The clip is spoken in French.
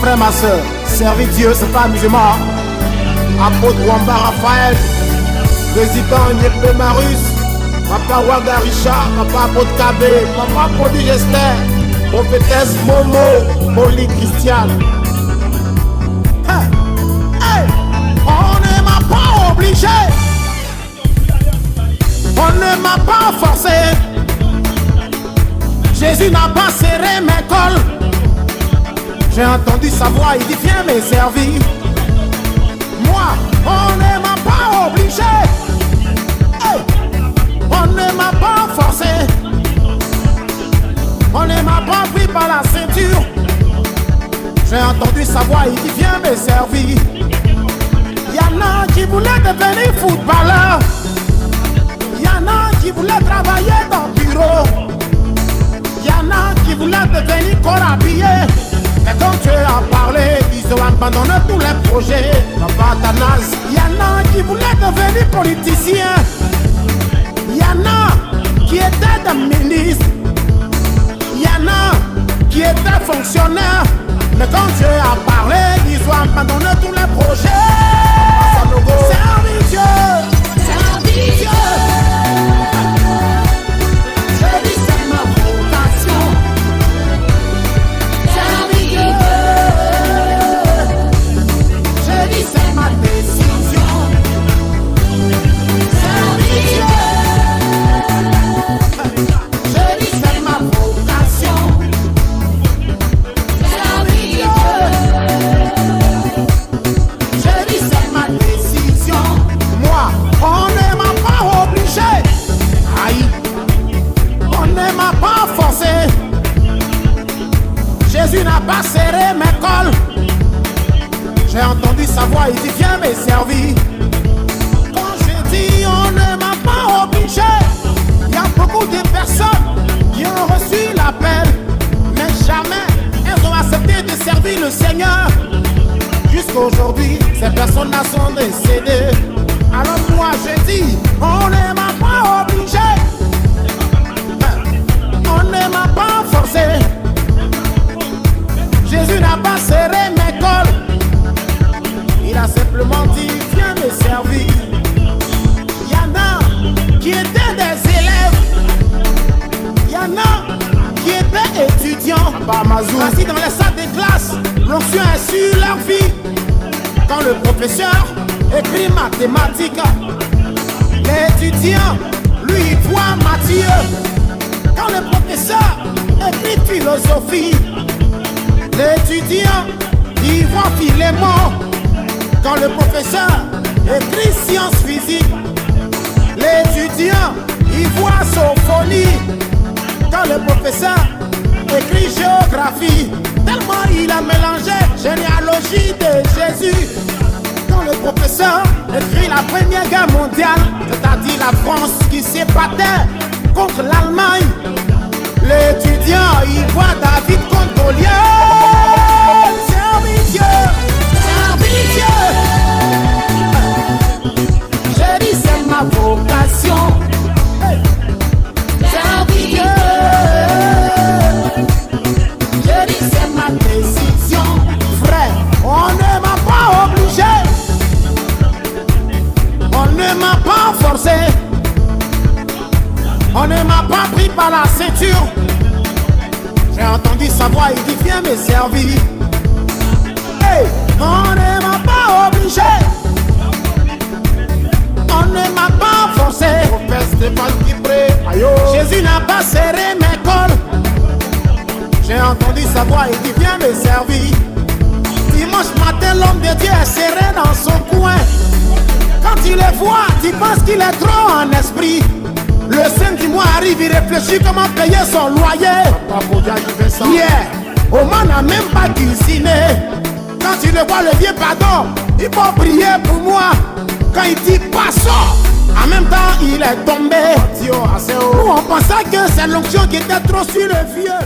frère, ma soeur, servir Dieu, c'est pas amusement. Apôtre Wamba Raphaël, président Nyepé Marus, Papa Waga Richard, Papa Apôtre Kabé, Papa Prodige Esther, prophétesse Momo, Molly Christiane. On ne m'a pas obligé, on ne m'a pas forcé. Jésus n'a pas serré mes cols. J'ai entendu sa voix, il dit viens me servir. Moi, on ne m'a pas obligé, on ne m'a pas forcé, on ne m'a pas pris par la ceinture. J'ai entendu sa voix, il dit viens me servir. Y'en a qui voulaient devenir footballeur, y'en a qui voulaient travailler dans le bureau, y'en a qui voulaient devenir corps-habillé. Mais quand Dieu a parlé, ils ont abandonné tous les projets. Papa Athanase, y'en a qui voulaient devenir politiciens, y'en a qui étaient des ministres, y'en a qui étaient fonctionnaires. Mais quand Dieu a parlé, ils ont abandonné tous les projets. Servir Dieu, servir Dieu. Je dis c'est ma vocation. Servir Dieu. Je dis c'est ma décision. Servir Dieu. Je dis c'est ma vocation. On ne m'a pas obligé, aïe, on ne m'a pas forcé. Jésus n'a pas serré mes cols. J'ai entendu sa voix, il dit viens me servir. Quand j'ai dit on ne m'a pas obligé, il y a beaucoup de personnes qui ont reçu l'appel, mais jamais elles ont accepté de servir le Seigneur. Jusqu'aujourd'hui, ces personnes-là sont décédées. Alors moi je dis, on ne m'a pas obligé, on ne m'a pas forcé. Jésus n'a pas serré mes cols, il a simplement dit, viens me servir. Il y en a qui étaient des élèves, il y en a qui étaient étudiants, assis dans les salles de classe, l'onction est sur leur vie. Quand le professeur écrit mathématiques, l'étudiant, lui, voit Matthieu. Quand le professeur écrit philosophie, l'étudiant, il voit Philémon. Quand le professeur écrit sciences physiques, l'étudiant, il voit Sophonie. Quand le professeur écrit géographie, tellement il a mélangé généalogie de Jésus. Quand le professeur écrit la Première Guerre mondiale, c'est-à-dire la France qui s'ébattait contre l'Allemagne, l'étudiant il voit David contre Goliath. Servir Dieu, servir Dieu. Je dis c'est ma vocation. Servir Dieu. Je dis c'est ma décision. Frère, on ne m'a pas obligé, on ne m'a pas forcé, on ne m'a pas pris par la ceinture. J'ai entendu sa voix, il dit viens me servir. Hey, on ne m'a pas obligé, on ne m'a pas forcé. Jésus n'a pas serré mes cols. J'ai entendu sa voix, il dit viens me servir. Dimanche matin, l'homme de Dieu est serré dans son coin. Quand il les voit, tu penses qu'il est trop en esprit. Le samedi mois arrive, il réfléchit comment payer son loyer. Yeah, Oman n'a même pas cuisiné. Quand il le voit, le vieux pardon, il faut prier pour moi. Quand il dit passons, en même temps il est tombé. Nous on pensait que c'est l'onction qui était trop sur le vieux.